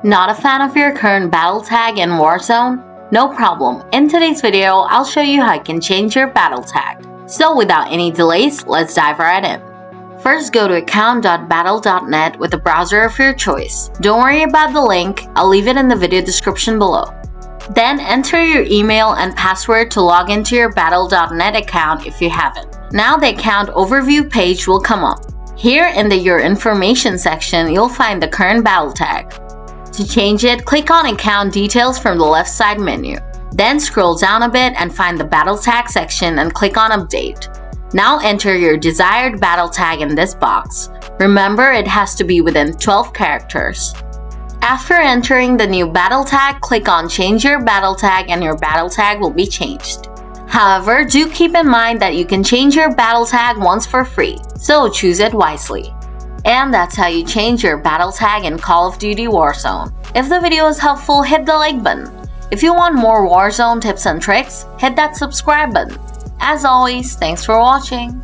Not a fan of your current battle tag in Warzone? No problem. In today's video, I'll show you how you can change your battle tag. So without any delays, let's dive right in. First, go to account.battle.net with a browser of your choice. Don't worry about the link, I'll leave it in the video description below. Then enter your email and password to log into your battle.net account if you haven't. Now the account overview page will come up. Here in the Your Information section, you'll find the current battle tag. To change it, click on Account Details from the left side menu. Then scroll down a bit and find the battle tag section and click on Update. Now enter your desired battle tag in this box. Remember, it has to be within 12 characters. After entering the new battle tag, click on Change Your Battle Tag and your battle tag will be changed. However, do keep in mind that you can change your battle tag once for free, so choose it wisely. And that's how you change your battle tag in Call of Duty Warzone. If the video was helpful, hit the like button. If you want more Warzone tips and tricks, hit that subscribe button. As always, thanks for watching.